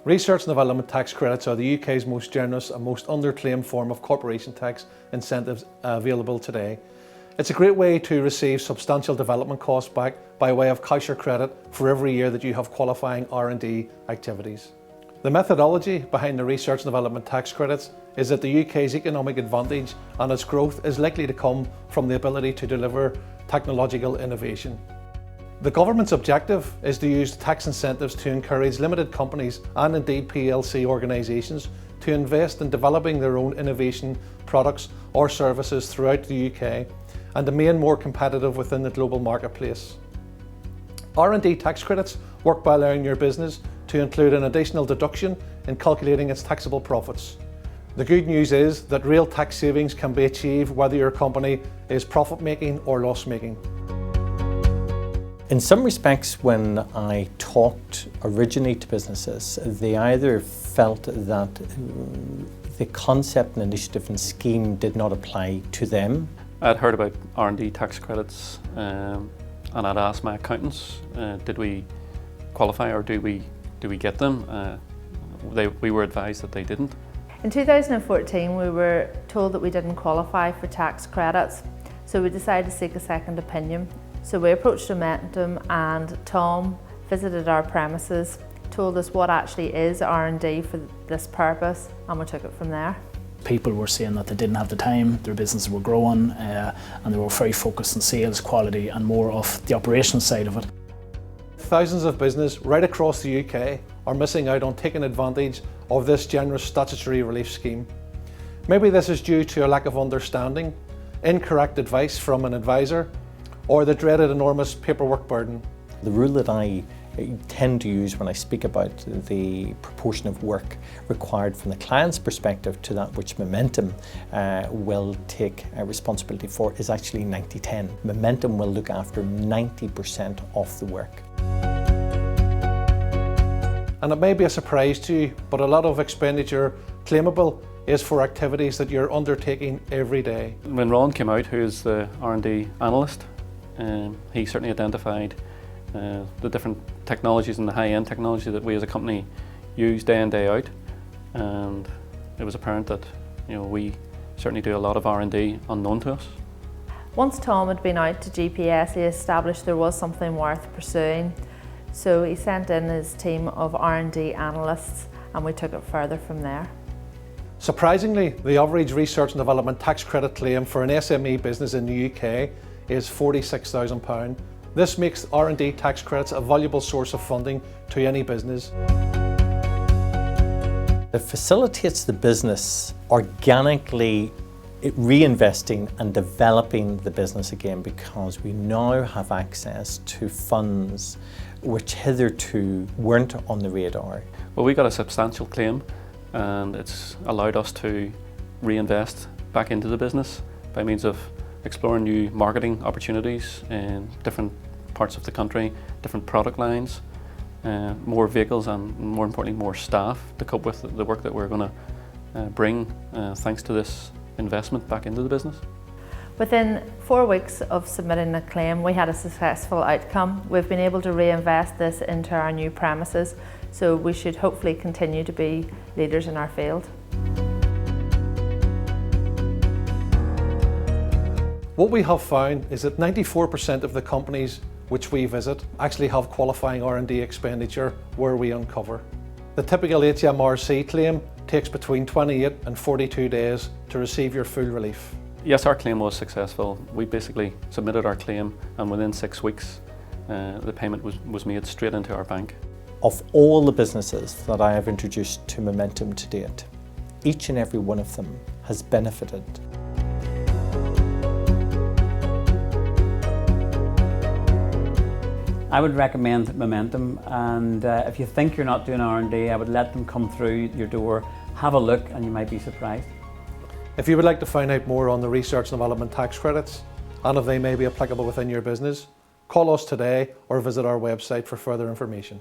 Research and development tax credits are the UK's most generous and most underclaimed form of corporation tax incentives available today. It's a great way to receive substantial development costs back by way of cash or credit for every year that you have qualifying R&D activities. The methodology behind the research and development tax credits is that the UK's economic advantage and its growth is likely to come from the ability to deliver technological innovation. The government's objective is to use tax incentives to encourage limited companies and indeed PLC organisations to invest in developing their own innovation products or services throughout the UK and to remain more competitive within the global marketplace. R&D tax credits work by allowing your business to include an additional deduction in calculating its taxable profits. The good news is that real tax savings can be achieved whether your company is profit-making or loss-making. In some respects, when I talked originally to businesses, they either felt that the concept and initiative and scheme did not apply to them. I'd heard about R&D tax credits and I'd asked my accountants, did we qualify or do we get them? We were advised that they didn't. In 2014 we were told that we didn't qualify for tax credits, so we decided to seek a second opinion. So we approached Momentum and Tom visited our premises, told us what actually is R&D for this purpose, and we took it from there. People were saying that they didn't have the time, their businesses were growing and they were very focused on sales, quality and more of the operational side of it. Thousands of businesses right across the UK are missing out on taking advantage of this generous statutory relief scheme. Maybe this is due to a lack of understanding, incorrect advice from an advisor, or the dreaded enormous paperwork burden. The rule that I tend to use when I speak about the proportion of work required from the client's perspective to that which Momentum will take responsibility for is actually 90-10. Momentum will look after 90% of the work. And it may be a surprise to you, but a lot of expenditure claimable is for activities that you're undertaking every day. When Ron came out, who is the R&D analyst, he certainly identified the different technologies and the high-end technology that we as a company use day in, day out, and it was apparent that we certainly do a lot of R&D unknown to us. Once Tom had been out to GPS, he established there was something worth pursuing, so he sent in his team of R&D analysts and we took it further from there. Surprisingly, the average research and development tax credit claim for an SME business in the UK is £46,000. This makes R&D tax credits a valuable source of funding to any business. It facilitates the business organically reinvesting and developing the business again, because we now have access to funds which hitherto weren't on the radar. Well, we got a substantial claim and it's allowed us to reinvest back into the business by means of exploring new marketing opportunities in different parts of the country, different product lines, more vehicles and more importantly more staff to cope with the work that we're going to bring thanks to this investment back into the business. Within 4 weeks of submitting the claim, we had a successful outcome. We've been able to reinvest this into our new premises, so we should hopefully continue to be leaders in our field. What we have found is that 94% of the companies which we visit actually have qualifying R&D expenditure where we uncover. The typical HMRC claim takes between 28 and 42 days to receive your full relief. Yes, our claim was successful. We basically submitted our claim and within 6 weeks the payment was made straight into our bank. Of all the businesses that I have introduced to Momentum to date, each and every one of them has benefited. I would recommend Momentum, and if you think you're not doing R&D, I would let them come through your door, have a look, and you might be surprised. If you would like to find out more on the research and development tax credits and if they may be applicable within your business, call us today or visit our website for further information.